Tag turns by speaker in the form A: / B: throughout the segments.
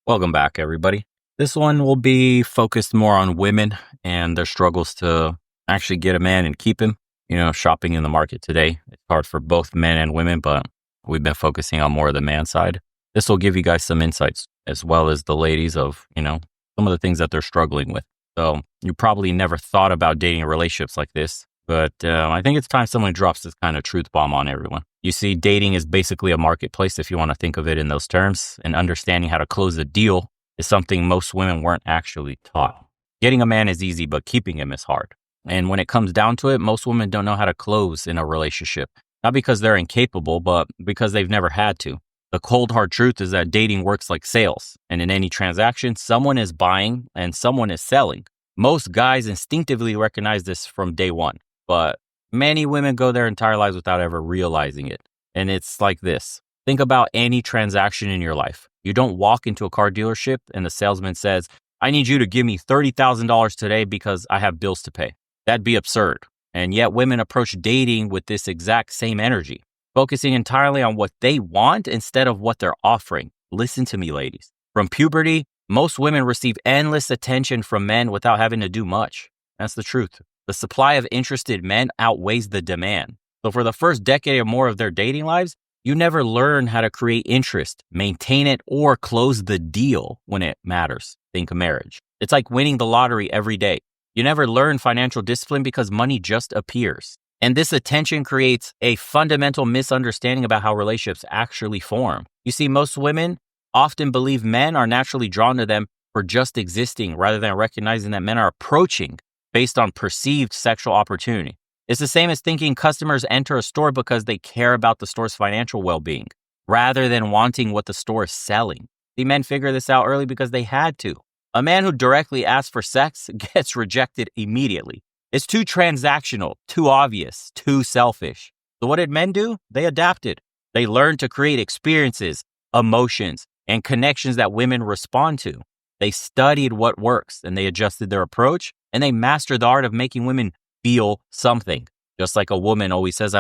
A: Welcome back, everybody. This one will be focused more on women and their struggles to actually get a man and keep him. Shopping in the market today, it's hard for both men and women, but we've been focusing on more of the man side. This will give you guys some insights as well as the ladies of, some of the things that they're struggling with. So you probably never thought about dating relationships like this, but I think it's time someone drops this kind of truth bomb on everyone. You see, dating is basically a marketplace if you want to think of it in those terms, and understanding how to close a deal is something most women weren't actually taught. Getting a man is easy, but keeping him is hard. And when it comes down to it, most women don't know how to close in a relationship, not because they're incapable, but because they've never had to. The cold hard truth is that dating works like sales, and in any transaction, someone is buying and someone is selling. Most guys instinctively recognize this from day one, but many women go their entire lives without ever realizing it. And it's like this. Think about any transaction in your life. You don't walk into a car dealership and the salesman says, "I need you to give me $30,000 today because I have bills to pay." That'd be absurd. And yet women approach dating with this exact same energy, focusing entirely on what they want instead of what they're offering. Listen to me, ladies. From puberty, most women receive endless attention from men without having to do much. That's the truth. The supply of interested men outweighs the demand. So for the first decade or more of their dating lives, you never learn how to create interest, maintain it, or close the deal when it matters. Think of marriage. It's like winning the lottery every day. You never learn financial discipline because money just appears. And this attention creates a fundamental misunderstanding about how relationships actually form. You see, most women often believe men are naturally drawn to them for just existing rather than recognizing that men are approaching based on perceived sexual opportunity. It's the same as thinking customers enter a store because they care about the store's financial well-being, rather than wanting what the store is selling. The men figure this out early because they had to. A man who directly asks for sex gets rejected immediately. It's too transactional, too obvious, too selfish. So what did men do? They adapted. They learned to create experiences, emotions, and connections that women respond to. They studied what works and they adjusted their approach, and they mastered the art of making women feel something. Just like a woman always says,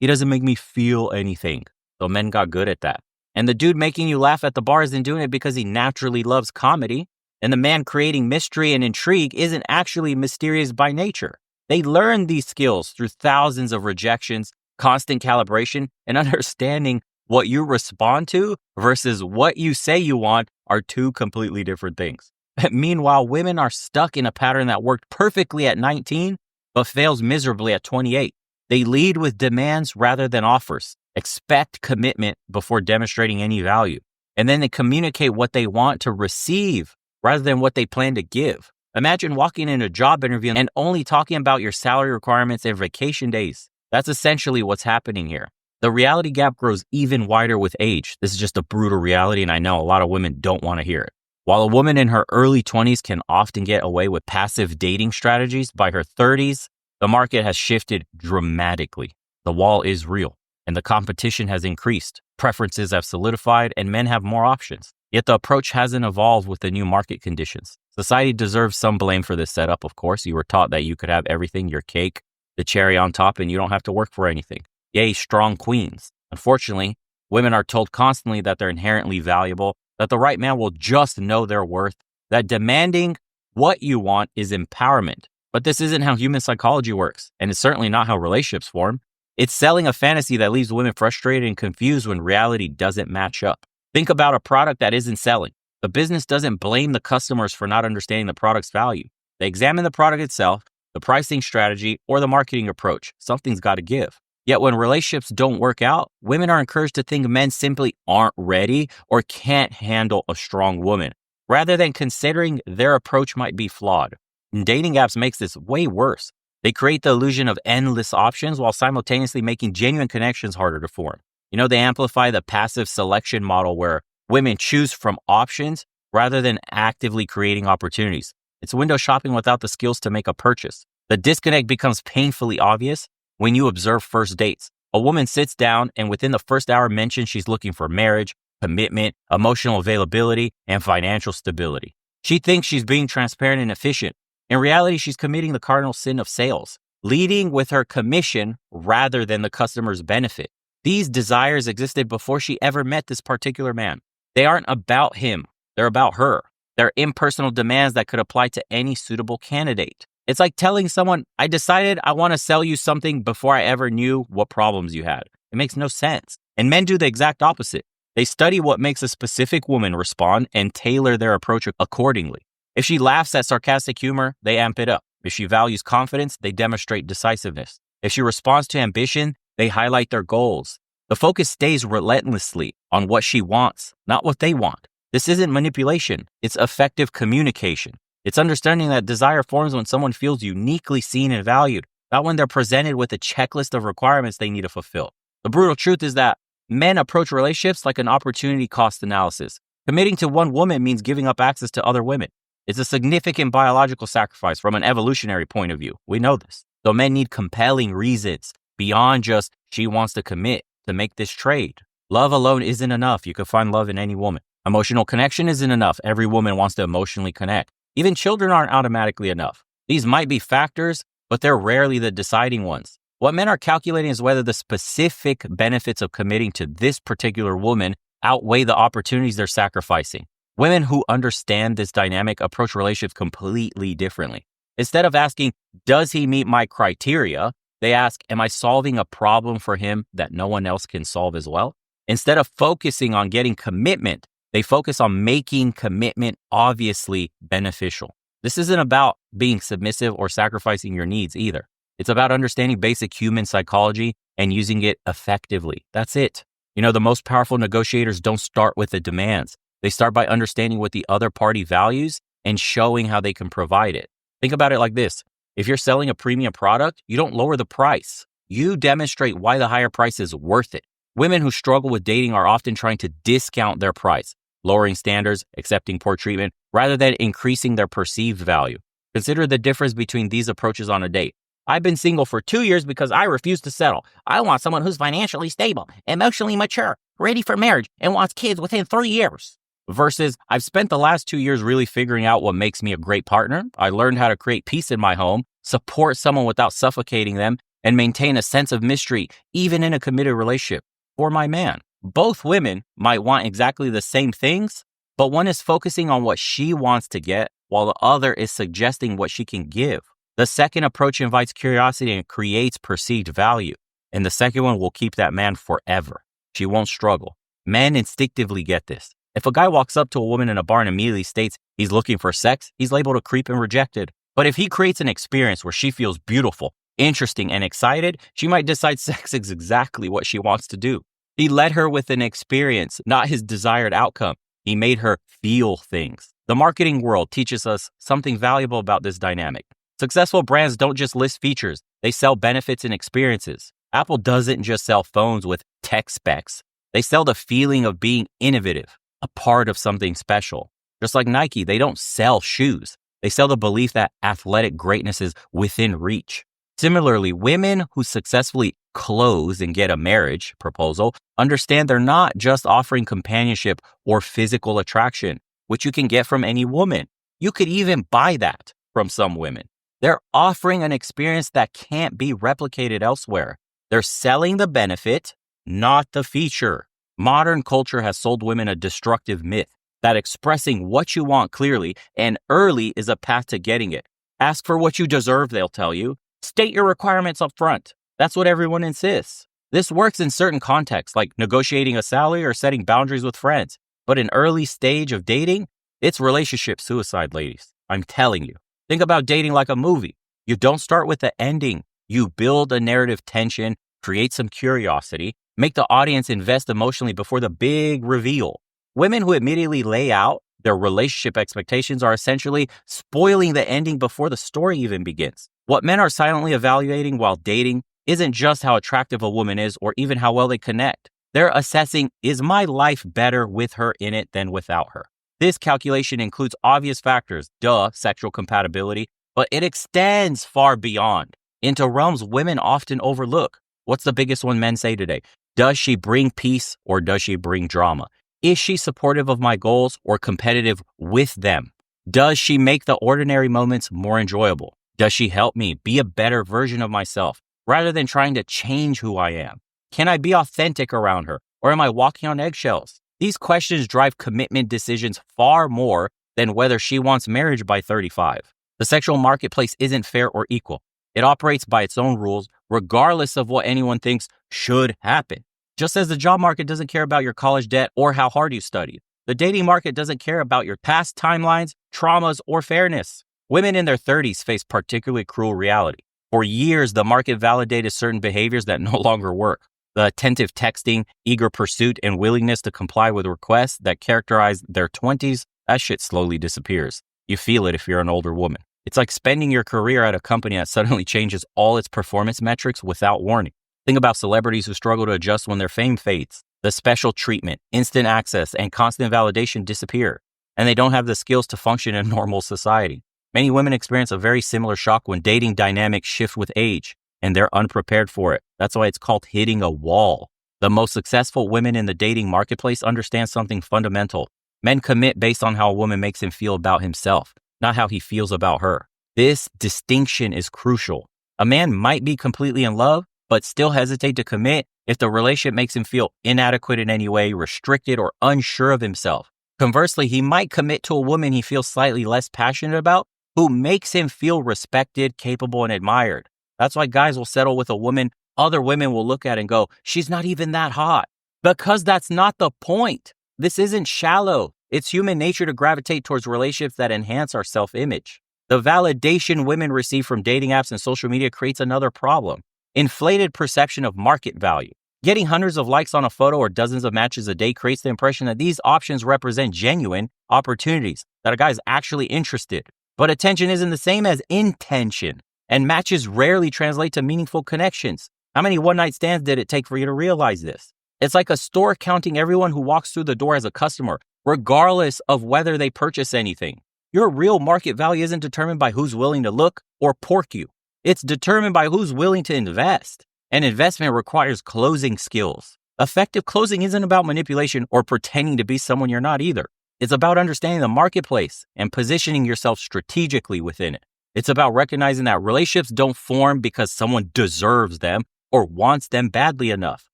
A: he doesn't make me feel anything. So men got good at that. And the dude making you laugh at the bar isn't doing it because he naturally loves comedy. And the man creating mystery and intrigue isn't actually mysterious by nature. They learned these skills through thousands of rejections, constant calibration, and understanding what you respond to versus what you say you want are two completely different things. Meanwhile, women are stuck in a pattern that worked perfectly at 19, but fails miserably at 28. They lead with demands rather than offers, expect commitment before demonstrating any value, and then they communicate what they want to receive rather than what they plan to give. Imagine walking in a job interview and only talking about your salary requirements and vacation days. That's essentially what's happening here. The reality gap grows even wider with age. This is just a brutal reality, and I know a lot of women don't want to hear it. While a woman in her early 20s can often get away with passive dating strategies, by her 30s, the market has shifted dramatically. The wall is real, and the competition has increased. Preferences have solidified, and men have more options. Yet the approach hasn't evolved with the new market conditions. Society deserves some blame for this setup, of course. You were taught that you could have everything, your cake, the cherry on top, and you don't have to work for anything. Yay, strong queens. Unfortunately, women are told constantly that they're inherently valuable, that the right man will just know their worth, that demanding what you want is empowerment. But this isn't how human psychology works, and it's certainly not how relationships form. It's selling a fantasy that leaves women frustrated and confused when reality doesn't match up. Think about a product that isn't selling. The business doesn't blame the customers for not understanding the product's value. They examine the product itself, the pricing strategy, or the marketing approach. Something's got to give. Yet when relationships don't work out, women are encouraged to think men simply aren't ready or can't handle a strong woman, rather than considering their approach might be flawed. And dating apps makes this way worse. They create the illusion of endless options while simultaneously making genuine connections harder to form. They amplify the passive selection model where women choose from options rather than actively creating opportunities. It's window shopping without the skills to make a purchase. The disconnect becomes painfully obvious when you observe first dates. A woman sits down and within the first hour mentions she's looking for marriage, commitment, emotional availability, and financial stability. She thinks she's being transparent and efficient. In reality, she's committing the cardinal sin of sales, leading with her commission rather than the customer's benefit. These desires existed before she ever met this particular man. They aren't about him. They're about her. They're impersonal demands that could apply to any suitable candidate. It's like telling someone, I decided I want to sell you something before I ever knew what problems you had. It makes no sense. And men do the exact opposite. They study what makes a specific woman respond and tailor their approach accordingly. If she laughs at sarcastic humor, they amp it up. If she values confidence, they demonstrate decisiveness. If she responds to ambition, they highlight their goals. The focus stays relentlessly on what she wants, not what they want. This isn't manipulation. It's effective communication. It's understanding that desire forms when someone feels uniquely seen and valued, not when they're presented with a checklist of requirements they need to fulfill. The brutal truth is that men approach relationships like an opportunity cost analysis. Committing to one woman means giving up access to other women. It's a significant biological sacrifice from an evolutionary point of view. We know this. So men need compelling reasons beyond just she wants to commit to make this trade. Love alone isn't enough. You can find love in any woman. Emotional connection isn't enough. Every woman wants to emotionally connect. Even children aren't automatically enough. These might be factors, but they're rarely the deciding ones. What men are calculating is whether the specific benefits of committing to this particular woman outweigh the opportunities they're sacrificing. Women who understand this dynamic approach relationships completely differently. Instead of asking, does he meet my criteria? They ask, am I solving a problem for him that no one else can solve as well? Instead of focusing on getting commitment, they focus on making commitment obviously beneficial. This isn't about being submissive or sacrificing your needs either. It's about understanding basic human psychology and using it effectively. That's it. You know, the most powerful negotiators don't start with the demands. They start by understanding what the other party values and showing how they can provide it. Think about it like this. If you're selling a premium product, you don't lower the price. You demonstrate why the higher price is worth it. Women who struggle with dating are often trying to discount their price, lowering standards, accepting poor treatment, rather than increasing their perceived value. Consider the difference between these approaches on a date. I've been single for 2 years because I refuse to settle. I want someone who's financially stable, emotionally mature, ready for marriage, and wants kids within 3 years. Versus, I've spent the last 2 years really figuring out what makes me a great partner. I learned how to create peace in my home, support someone without suffocating them, and maintain a sense of mystery, even in a committed relationship, for my man. Both women might want exactly the same things, but one is focusing on what she wants to get, while the other is suggesting what she can give. The second approach invites curiosity and creates perceived value, and the second one will keep that man forever. She won't struggle. Men instinctively get this. If a guy walks up to a woman in a bar and immediately states he's looking for sex, he's labeled a creep and rejected. But if he creates an experience where she feels beautiful, interesting, and excited, she might decide sex is exactly what she wants to do. He led her with an experience, not his desired outcome. He made her feel things. The marketing world teaches us something valuable about this dynamic. Successful brands don't just list features, they sell benefits and experiences. Apple doesn't just sell phones with tech specs. They sell the feeling of being innovative, a part of something special. Just like Nike, they don't sell shoes. They sell the belief that athletic greatness is within reach. Similarly, women who successfully close and get a marriage proposal understand they're not just offering companionship or physical attraction, which you can get from any woman. You could even buy that from some women. They're offering an experience that can't be replicated elsewhere. They're selling the benefit, not the feature. Modern culture has sold women a destructive myth that expressing what you want clearly and early is a path to getting it. Ask for what you deserve, they'll tell you. State your requirements up front. That's what everyone insists. This works in certain contexts, like negotiating a salary or setting boundaries with friends. But in early stage of dating, it's relationship suicide, ladies. I'm telling you. Think about dating like a movie. You don't start with the ending. You build a narrative tension, create some curiosity, make the audience invest emotionally before the big reveal. Women who immediately lay out their relationship expectations are essentially spoiling the ending before the story even begins. What men are silently evaluating while dating isn't just how attractive a woman is or even how well they connect. They're assessing, is my life better with her in it than without her? This calculation includes obvious factors, sexual compatibility, but it extends far beyond into realms women often overlook. What's the biggest one men say today? Does she bring peace or does she bring drama? Is she supportive of my goals or competitive with them? Does she make the ordinary moments more enjoyable? Does she help me be a better version of myself rather than trying to change who I am? Can I be authentic around her or am I walking on eggshells? These questions drive commitment decisions far more than whether she wants marriage by 35. The sexual marketplace isn't fair or equal. It operates by its own rules, regardless of what anyone thinks should happen. Just as the job market doesn't care about your college debt or how hard you studied, the dating market doesn't care about your past timelines, traumas, or fairness. Women in their 30s face particularly cruel reality. For years, the market validated certain behaviors that no longer work. The attentive texting, eager pursuit, and willingness to comply with requests that characterized their 20s, that shit slowly disappears. You feel it if you're an older woman. It's like spending your career at a company that suddenly changes all its performance metrics without warning. Think about celebrities who struggle to adjust when their fame fades. The special treatment, instant access, and constant validation disappear, and they don't have the skills to function in normal society. Many women experience a very similar shock when dating dynamics shift with age, and they're unprepared for it. That's why it's called hitting a wall. The most successful women in the dating marketplace understand something fundamental. Men commit based on how a woman makes him feel about himself, not how he feels about her. This distinction is crucial. A man might be completely in love, but still hesitate to commit if the relationship makes him feel inadequate in any way, restricted, or unsure of himself. Conversely, he might commit to a woman he feels slightly less passionate about, who makes him feel respected, capable, and admired. That's why guys will settle with a woman other women will look at and go, she's not even that hot. Because that's not the point. This isn't shallow. It's human nature to gravitate towards relationships that enhance our self-image. The validation women receive from dating apps and social media creates another problem. Inflated perception of market value. Getting hundreds of likes on a photo or dozens of matches a day creates the impression that these options represent genuine opportunities, that a guy is actually interested. But attention isn't the same as intention, and matches rarely translate to meaningful connections. How many one-night stands did it take for you to realize this? It's like a store counting everyone who walks through the door as a customer, regardless of whether they purchase anything. Your real market value isn't determined by who's willing to look or pork you. It's determined by who's willing to invest. And investment requires closing skills. Effective closing isn't about manipulation or pretending to be someone you're not either. It's about understanding the marketplace and positioning yourself strategically within it. It's about recognizing that relationships don't form because someone deserves them or wants them badly enough.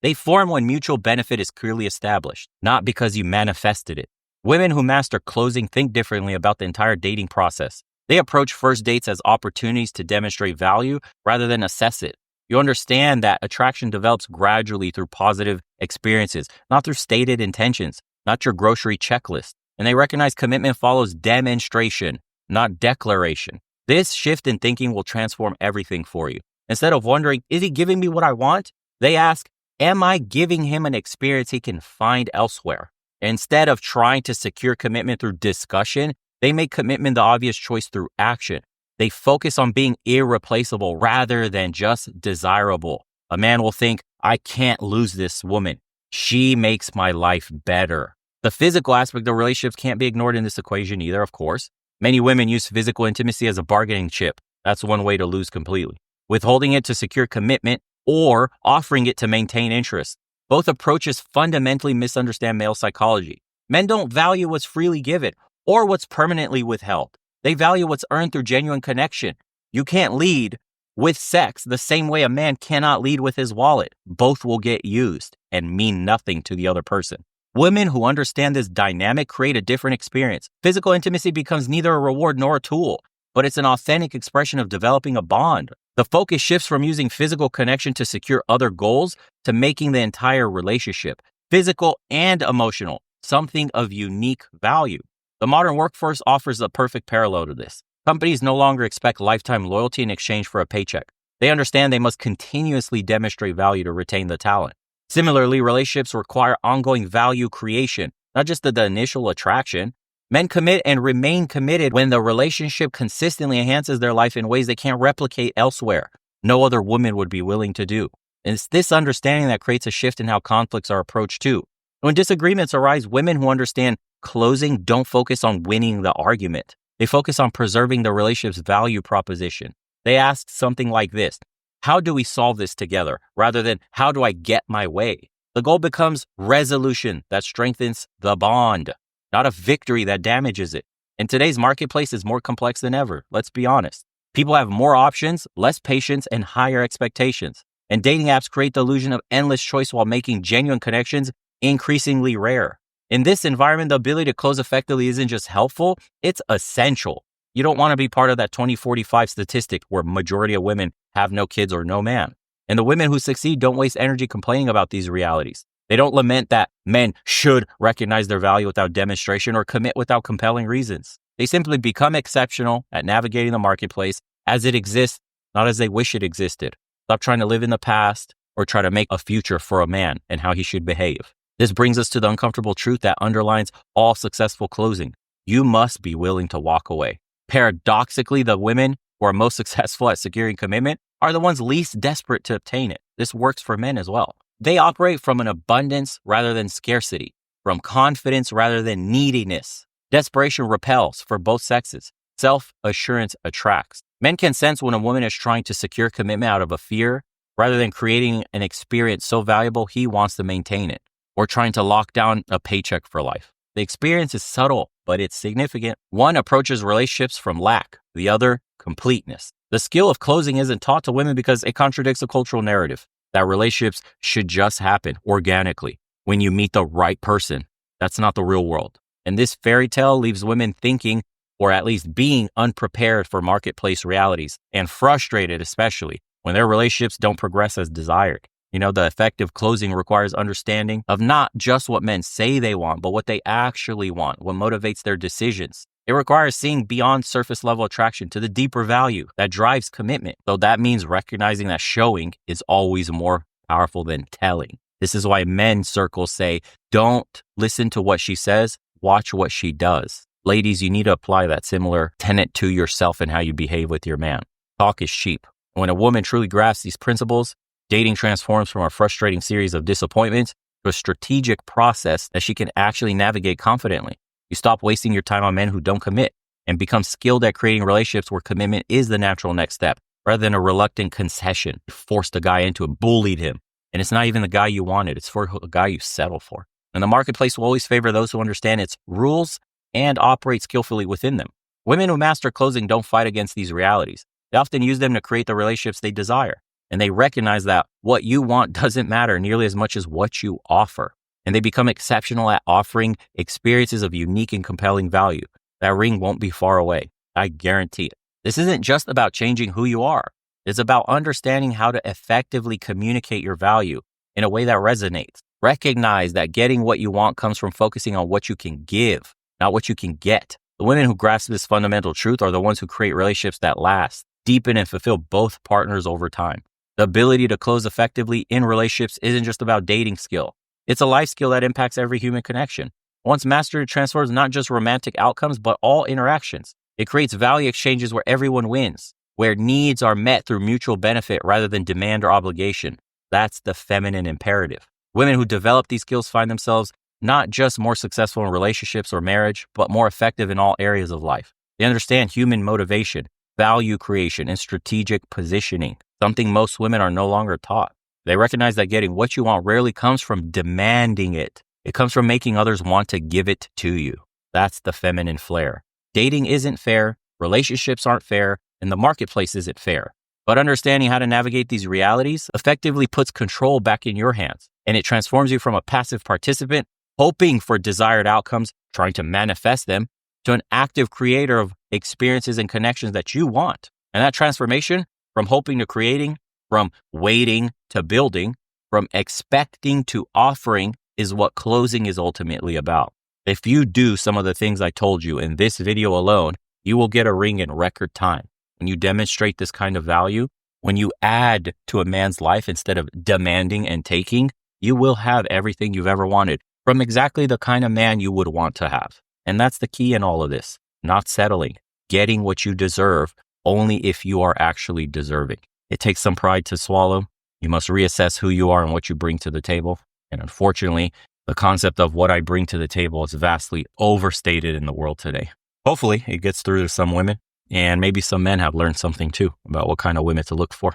A: They form when mutual benefit is clearly established, not because you manifested it. Women who master closing think differently about the entire dating process. They approach first dates as opportunities to demonstrate value rather than assess it. You understand that attraction develops gradually through positive experiences, not through stated intentions, not your grocery checklist. And they recognize commitment follows demonstration, not declaration. This shift in thinking will transform everything for you. Instead of wondering, is he giving me what I want? They ask, am I giving him an experience he can find elsewhere? Instead of trying to secure commitment through discussion, they make commitment the obvious choice through action. They focus on being irreplaceable rather than just desirable. A man will think, I can't lose this woman. She makes my life better. The physical aspect of relationships can't be ignored in this equation either, of course. Many women use physical intimacy as a bargaining chip. That's one way to lose completely. Withholding it to secure commitment or offering it to maintain interest. Both approaches fundamentally misunderstand male psychology. Men don't value what's freely given or what's permanently withheld. They value what's earned through genuine connection. You can't lead with sex the same way a man cannot lead with his wallet. Both will get used and mean nothing to the other person. Women who understand this dynamic create a different experience. Physical intimacy becomes neither a reward nor a tool, but it's an authentic expression of developing a bond. The focus shifts from using physical connection to secure other goals to making the entire relationship, physical and emotional, something of unique value. The modern workforce offers a perfect parallel to this. Companies no longer expect lifetime loyalty in exchange for a paycheck. They understand they must continuously demonstrate value to retain the talent. Similarly, relationships require ongoing value creation, not just the initial attraction. Men commit and remain committed when the relationship consistently enhances their life in ways they can't replicate elsewhere. No other woman would be willing to do. And it's this understanding that creates a shift in how conflicts are approached too. When disagreements arise, women who understand closing don't focus on winning the argument. They focus on preserving the relationship's value proposition. They ask something like this: how do we solve this together? Rather than how do I get my way? The goal becomes resolution that strengthens the bond, not a victory that damages it. And today's marketplace is more complex than ever. Let's be honest. People have more options, less patience, and higher expectations. And dating apps create the illusion of endless choice while making genuine connections increasingly rare. In this environment, the ability to close effectively isn't just helpful, it's essential. You don't want to be part of that 2045 statistic where majority of women have no kids or no man. And the women who succeed don't waste energy complaining about these realities. They don't lament that men should recognize their value without demonstration or commit without compelling reasons. They simply become exceptional at navigating the marketplace as it exists, not as they wish it existed. Stop trying to live in the past or try to make a future for a man and how he should behave. This brings us to the uncomfortable truth that underlines all successful closing. You must be willing to walk away. Paradoxically, the women who are most successful at securing commitment are the ones least desperate to obtain it. This works for men as well. They operate from an abundance rather than scarcity, from confidence rather than neediness. Desperation repels for both sexes. Self-assurance attracts. Men can sense when a woman is trying to secure commitment out of a fear rather than creating an experience so valuable he wants to maintain it, or trying to lock down a paycheck for life. The experience is subtle, but it's significant. One approaches relationships from lack, the other, completeness. The skill of closing isn't taught to women because it contradicts the cultural narrative that relationships should just happen organically when you meet the right person. That's not the real world. And this fairy tale leaves women thinking, or at least being unprepared for marketplace realities and frustrated, especially when their relationships don't progress as desired. The effective closing requires understanding of not just what men say they want, but what they actually want, what motivates their decisions. It requires seeing beyond surface level attraction to the deeper value that drives commitment. So that means recognizing that showing is always more powerful than telling. This is why men's circles say, don't listen to what she says, watch what she does. Ladies, you need to apply that similar tenet to yourself and how you behave with your man. Talk is cheap. When a woman truly grasps these principles, dating transforms from a frustrating series of disappointments to a strategic process that she can actually navigate confidently. You stop wasting your time on men who don't commit and become skilled at creating relationships where commitment is the natural next step rather than a reluctant concession. You forced a guy into it, bullied him. And it's not even the guy you wanted. It's for a guy you settle for. And the marketplace will always favor those who understand its rules and operate skillfully within them. Women who master closing don't fight against these realities. They often use them to create the relationships they desire. And they recognize that what you want doesn't matter nearly as much as what you offer. And they become exceptional at offering experiences of unique and compelling value. That ring won't be far away. I guarantee it. This isn't just about changing who you are. It's about understanding how to effectively communicate your value in a way that resonates. Recognize that getting what you want comes from focusing on what you can give, not what you can get. The women who grasp this fundamental truth are the ones who create relationships that last, deepen, and fulfill both partners over time. The ability to close effectively in relationships isn't just about dating skill. It's a life skill that impacts every human connection. Once mastered, it transforms not just romantic outcomes, but all interactions. It creates value exchanges where everyone wins, where needs are met through mutual benefit rather than demand or obligation. That's the feminine imperative. Women who develop these skills find themselves not just more successful in relationships or marriage, but more effective in all areas of life. They understand human motivation, value creation, and strategic positioning, something most women are no longer taught. They recognize that getting what you want rarely comes from demanding it. It comes from making others want to give it to you. That's the feminine flair. Dating isn't fair, relationships aren't fair, and the marketplace isn't fair. But understanding how to navigate these realities effectively puts control back in your hands, and it transforms you from a passive participant, hoping for desired outcomes, trying to manifest them, to an active creator of experiences and connections that you want. And that transformation from hoping to creating, from waiting to building, from expecting to offering is what closing is ultimately about. If you do some of the things I told you in this video alone, you will get a ring in record time. When you demonstrate this kind of value, when you add to a man's life instead of demanding and taking, you will have everything you've ever wanted from exactly the kind of man you would want to have. And that's the key in all of this, not settling, getting what you deserve only if you are actually deserving. It takes some pride to swallow. You must reassess who you are and what you bring to the table. And unfortunately, the concept of what I bring to the table is vastly overstated in the world today. Hopefully, it gets through to some women, and maybe some men have learned something too about what kind of women to look for.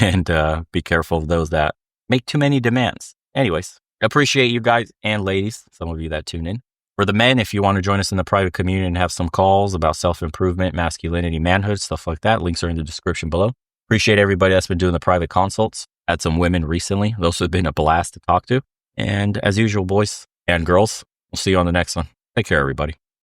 A: And be careful of those that make too many demands. Anyways, appreciate you guys and ladies, some of you that tune in. For the men, if you want to join us in the private community and have some calls about self-improvement, masculinity, manhood, stuff like that, links are in the description below. Appreciate everybody that's been doing the private consults. Had some women recently. Those have been a blast to talk to. And as usual, boys and girls, We'll see you on the next one. Take care, everybody.